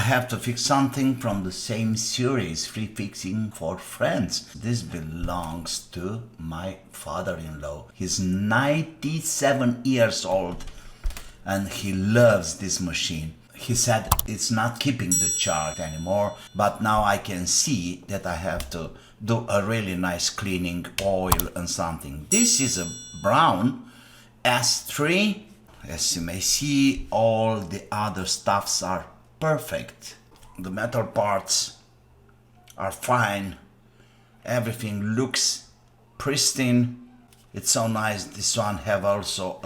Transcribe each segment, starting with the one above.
have to fix something from the same series, free fixing for friends. This belongs to my father-in-law. He's 97 years old and he loves this machine. He said it's not keeping the charge anymore, but now I can see that I have to do a really nice cleaning, oil and something. This is a Braun S3. As you may see, all the other stuffs are perfect. The metal parts are fine. Everything looks pristine. It's so nice. This one have also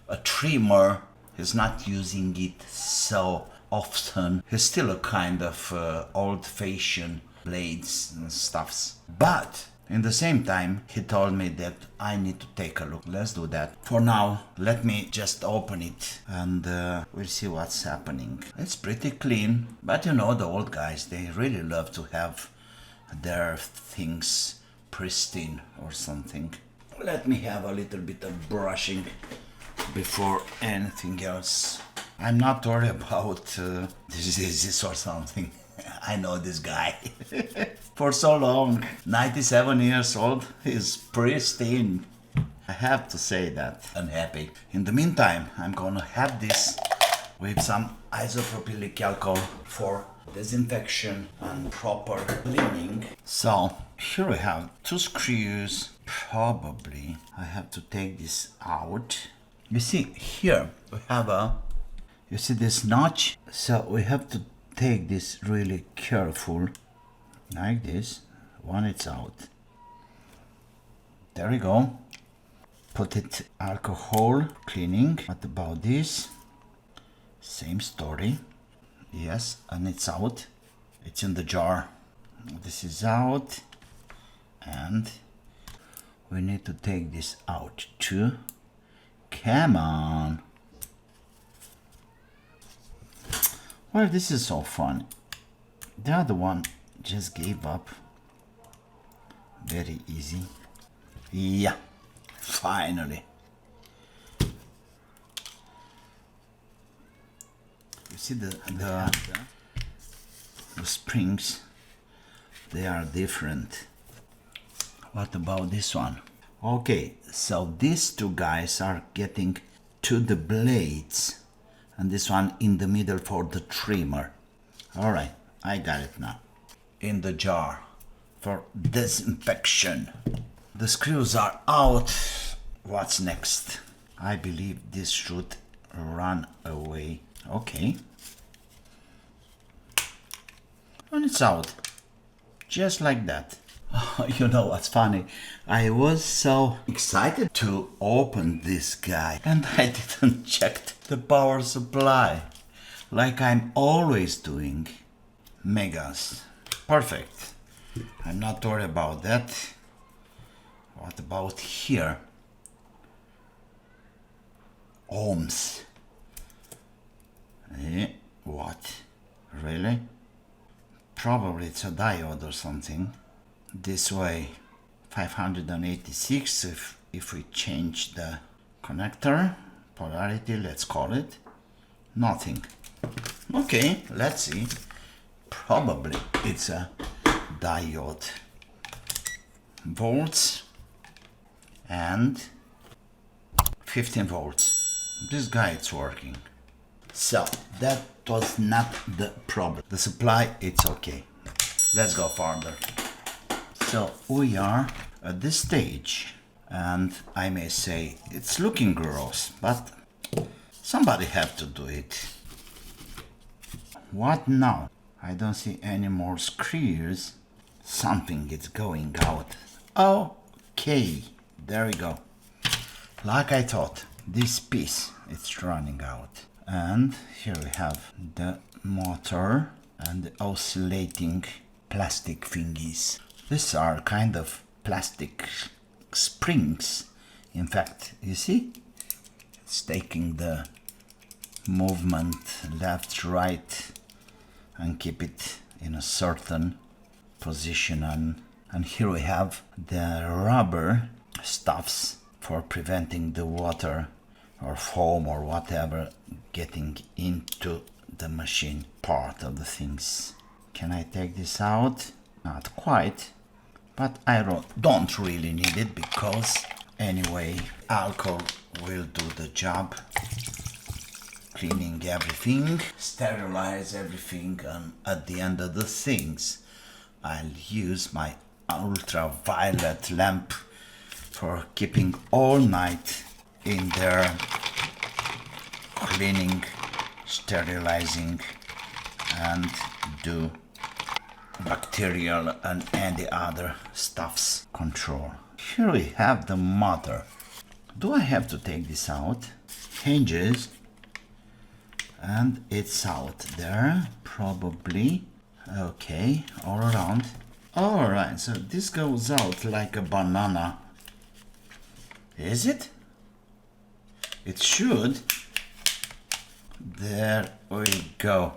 a trimmer. He's not using it so often. He's still a kind of old-fashioned blades and stuffs. But in the same time, he told me that I need to take a look. Let's do that. For now, let me just open it and we'll see what's happening. It's pretty clean, but you know, the old guys, they really love to have their things pristine or something. Let me have a little bit of brushing before anything else. I'm not worried about diseases or something. I know this guy. For so long, 97 years old, he's pristine. I have to say that. I'm happy. In the meantime, I'm gonna have this with some isopropylic alcohol for disinfection and proper cleaning. So here we have 2 screws. Probably I have to take this out. You see here we have you see this notch? So we have to take this really careful, like this. When it's out, there we go. Put it alcohol cleaning. What about this? Same story. Yes, and it's out. It's in the jar. This is out, and we need to take this out too. Come on. Well, this is so fun. The other one just gave up. Very easy. Yeah, finally. You see the springs, they are different. What about this one? Okay, so these 2 guys are getting to the blades, and this one in the middle for the trimmer. All right, I got it now. In the jar for disinfection. The screws are out. What's next? I believe this should run away. Okay. And it's out. Just like that. You know what's funny? I was so excited to open this guy and I didn't check the power supply like I'm always doing. Megas. Perfect. I'm not worried about that. What about here? Ohms. What? Really? Probably it's a diode or something. This way 586 if we change the connector polarity, let's call it nothing. Okay, let's see. Probably it's a diode. Volts and 15 volts. This guy is working. So that was not the problem. The supply, it's okay. Let's go further. So we are at this stage, and I may say it's looking gross, but somebody have to do it. What now? I don't see any more screws. Something is going out. Okay, there we go. Like I thought, this piece it's running out. And here we have the motor and the oscillating plastic thingies. These are kind of plastic springs. In fact, you see? It's taking the movement left, right, and keep it in a certain position. And here we have the rubber stuffs for preventing the water or foam or whatever getting into the machine part of the things. Can I take this out? Not quite, but I don't really need it because anyway, alcohol will do the job. Cleaning everything, sterilize everything, and at the end of the things, I'll use my ultraviolet lamp for keeping all night in there, cleaning, sterilizing, and do bacterial and any other stuffs control. Here we have the motor. Do I have to take this out? Hinges, and it's out there, probably. Okay, all around. All right, so this goes out like a banana. Is it? It should. There we go.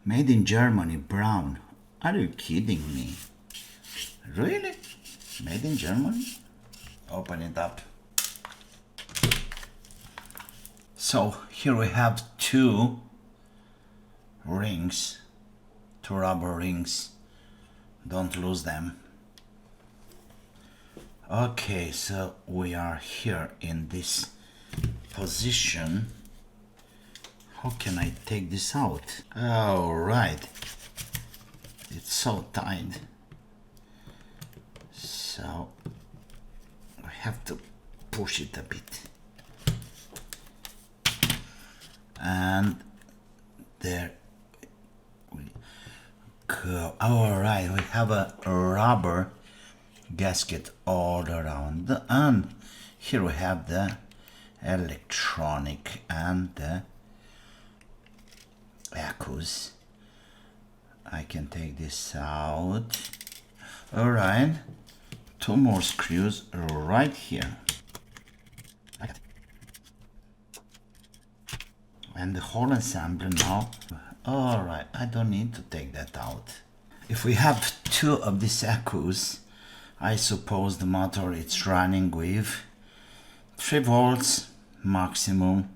Made in Germany, Braun. Are you kidding me? Really? Made in Germany? Open it up. So here we have two rings, two rubber rings. Don't lose them. Okay, so we are here in this position. How can I take this out? All right. It's so tight. So I have to push it a bit. And there we go. All right, we have a rubber gasket all around, and here we have the electronic and the akkus. I can take this out. All right, two more screws right here. And the whole assembly now. All right, I don't need to take that out. If we have two of these akkus, I suppose the motor it's running with 3 volts maximum.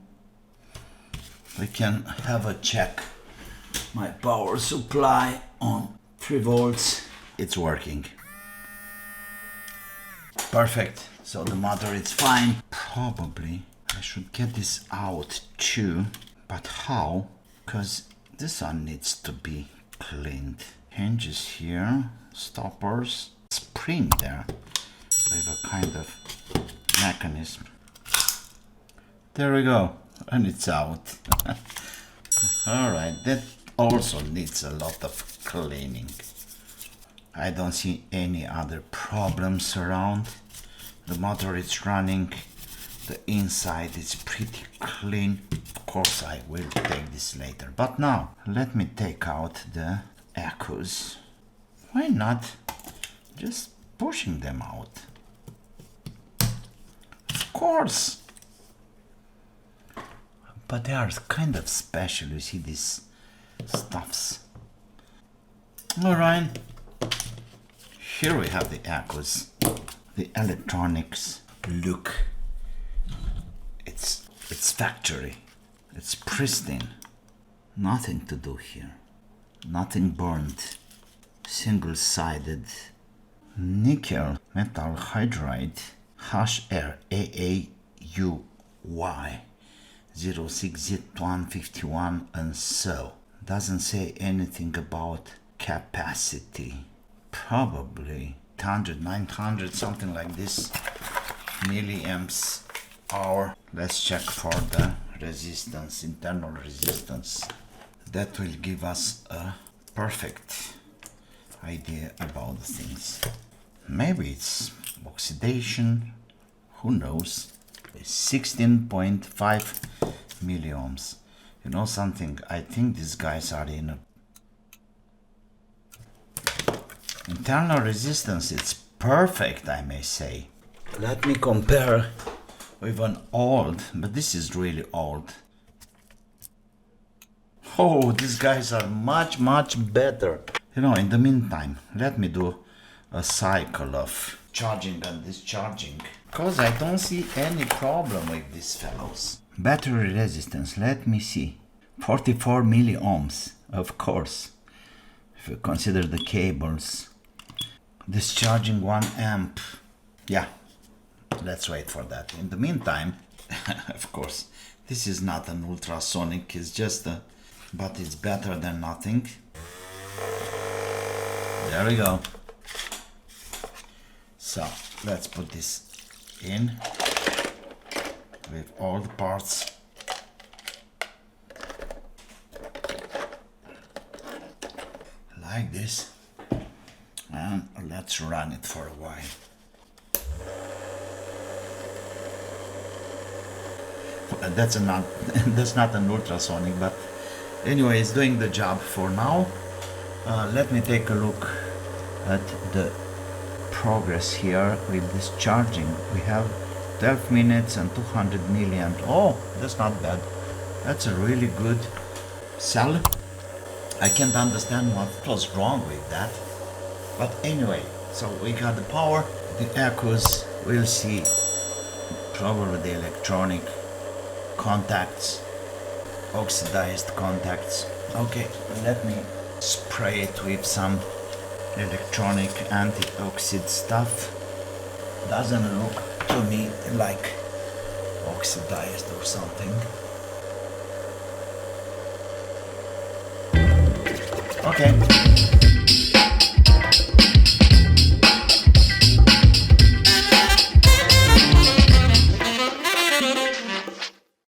We can have a check. My power supply on 3 volts. It's working. Perfect. So the motor is fine. Probably I should get this out too. But how? Because this one needs to be cleaned. Hinges here, stoppers, spring there with a kind of mechanism. There we go, and it's out. Alright, that also needs a lot of cleaning. I don't see any other problems around. The motor is running. The inside is pretty clean. Of course I will take this later, but now let me take out the akkus. Why not just pushing them out? Of course, but they are kind of special. You see these stuffs. All right, here we have the akkus, the electronics. Look, it's factory. It's pristine. Nothing to do here. Nothing burnt. Single-sided nickel metal hydride HRAAUY 06Z151, and so. Doesn't say anything about capacity. Probably 800, 900, something like this milliamps hour. Let's check for the resistance, internal resistance. That will give us a perfect idea about the things. Maybe it's oxidation, who knows. 16.5 milliohms. You know something, I think these guys are in a internal resistance. It's perfect, I may say. Let me compare with an old, but this is really old. Oh, these guys are much better. You know, in the meantime, let me do a cycle of charging and discharging, because I don't see any problem with these fellows. Battery resistance, let me see. 44 milliohms, of course. If you consider the cables, discharging 1 amp. Yeah, let's wait for that. In the meantime, of course, this is not an ultrasonic, it's just a, but it's better than nothing. There we go. So let's put this in with all the parts. Like this. And let's run it for a while. That's not an ultrasonic, but anyway, it's doing the job for now. Let me take a look at the progress here with discharging. We have 12 minutes and 200 milliamp. Oh, that's not bad. That's a really good cell. I can't understand what was wrong with that. But anyway, so we got the power, the akkus, we'll see probably the electronic contacts, oxidized contacts. Okay, let me spray it with some electronic anti-oxid stuff. Doesn't look to me like oxidized or something. Okay.